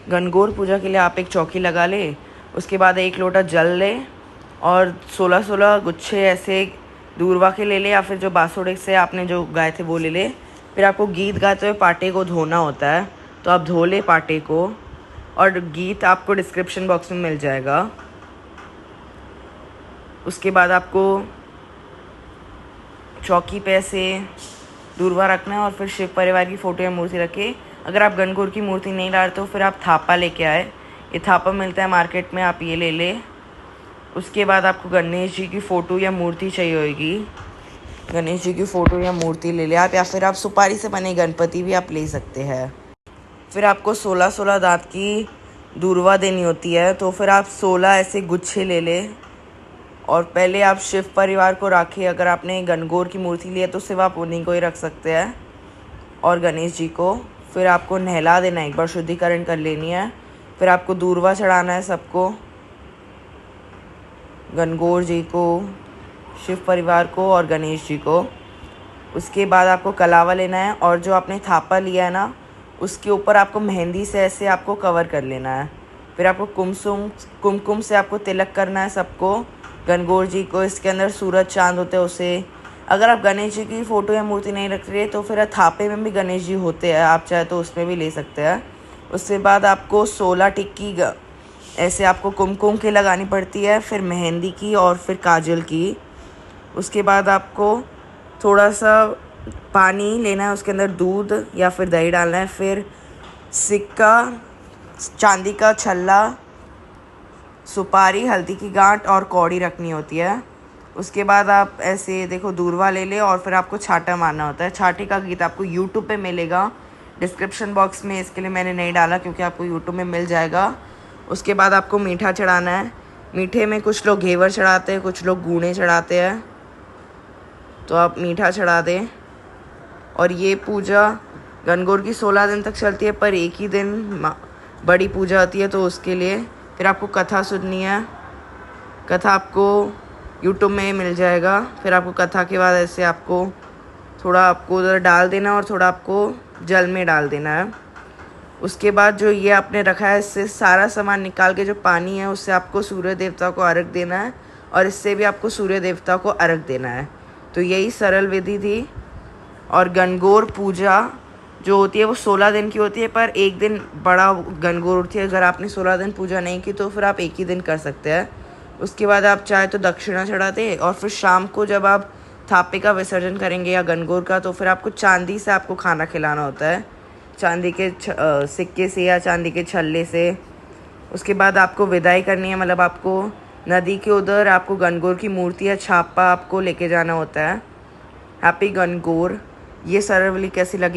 गणगौर पूजा के लिए आप एक चौकी लगा ले, उसके बाद 1 लोटा जल ले और 16-16 गुच्छे ऐसे दूर्वा के ले ले, या फिर जो बासुड़े से आपने जो गाए थे वो ले ले। फिर आपको गीत गाते हुए पाटे को धोना होता है, तो आप धो ले पाटे को, और गीत आपको डिस्क्रिप्शन बॉक्स में मिल जाएगा। उसके बाद आपको चौकी पे ऐसे दूर्वा रखना है और फिर शिव परिवार की फ़ोटो या मूर्ति रखे। अगर आप गणगौर की मूर्ति नहीं ला रहे तो फिर आप थापा लेके आए, ये थापा मिलता है मार्केट में, आप ये ले ले। उसके बाद आपको गणेश जी की फ़ोटो या मूर्ति चाहिए होगी, गणेश जी की फ़ोटो या मूर्ति ले ले आप, या फिर आप सुपारी से बने गणपति भी आप ले सकते हैं। फिर आपको 16-16 दांत की दूर्वा देनी होती है, तो फिर आप 16 ऐसे गुच्छे ले ले और पहले आप शिव परिवार को रखिए। अगर आपने गणगौर की मूर्ति ली है तो सिर्फ आप उन्हीं को ही रख सकते हैं और गणेश जी को। फिर आपको नहला देना, एक बार शुद्धिकरण कर लेनी है। फिर आपको दूर्वा चढ़ाना है सबको, गणगौर जी को, शिव परिवार को और गणेश जी को। उसके बाद आपको कलावा लेना है और जो आपने थापा लिया है ना, उसके ऊपर आपको मेहंदी से ऐसे आपको कवर कर लेना है। फिर आपको कुमकुम से आपको तिलक करना है सबको, गणगौर जी को। इसके अंदर सूरज चांद होते हैं उसे। अगर आप गणेश जी की फ़ोटो या मूर्ति नहीं रख रहे तो फिर थापे में भी गणेश जी होते हैं, आप चाहे तो उसमें भी ले सकते हैं। उसके बाद आपको 16 टिक्की ऐसे आपको कुमकुम की लगानी पड़ती है, फिर मेहंदी की और फिर काजल की। उसके बाद आपको थोड़ा सा पानी लेना है, उसके अंदर दूध या फिर दही डालना है। फिर सिक्का, चांदी का छल्ला, सुपारी, हल्दी की गांठ और कौड़ी रखनी होती है। उसके बाद आप ऐसे देखो दूर्वा ले ले और फिर आपको छाटा मारना होता है। छाटे का गीत आपको यूट्यूब पे मिलेगा, डिस्क्रिप्शन बॉक्स में इसके लिए मैंने नहीं डाला क्योंकि आपको यूट्यूब में मिल जाएगा। उसके बाद आपको मीठा चढ़ाना है। मीठे में कुछ लोग घेवर चढ़ाते हैं, कुछ लोग गूने चढ़ाते हैं, तो आप मीठा चढ़ा दें। और ये पूजा गणगौर की 16 दिन तक चलती है, पर एक ही दिन बड़ी पूजा होती है, तो उसके लिए फिर आपको कथा सुननी है। कथा आपको यूट्यूब में मिल जाएगा। फिर आपको कथा के बाद ऐसे आपको थोड़ा आपको उधर डाल देना और थोड़ा आपको जल में डाल देना है। उसके बाद जो ये आपने रखा है, इससे सारा सामान निकाल के जो पानी है उससे आपको सूर्य देवता को अर्घ देना है, और इससे भी आपको सूर्य देवता को अर्घ देना है। तो यही सरल विधि थी। और गणगौर पूजा जो होती है वो 16 दिन की होती है, पर एक दिन बड़ा गणगौर होती है। अगर आपने 16 दिन पूजा नहीं की तो फिर आप एक ही दिन कर सकते हैं। उसके बाद आप चाहे तो दक्षिणा चढ़ा दें, और फिर शाम को जब आप थापे का विसर्जन करेंगे या गणगौर का, तो फिर आपको चांदी से आपको खाना खिलाना होता है, चांदी के सिक्के से या चांदी के छल्ले से। उसके बाद आपको विदाई करनी है, मतलब आपको नदी के उधर आपको गणगौर की मूर्ति या छापा आपको लेके जाना होता है। हैप्पी गणगौर। ये सरल कैसी लगी?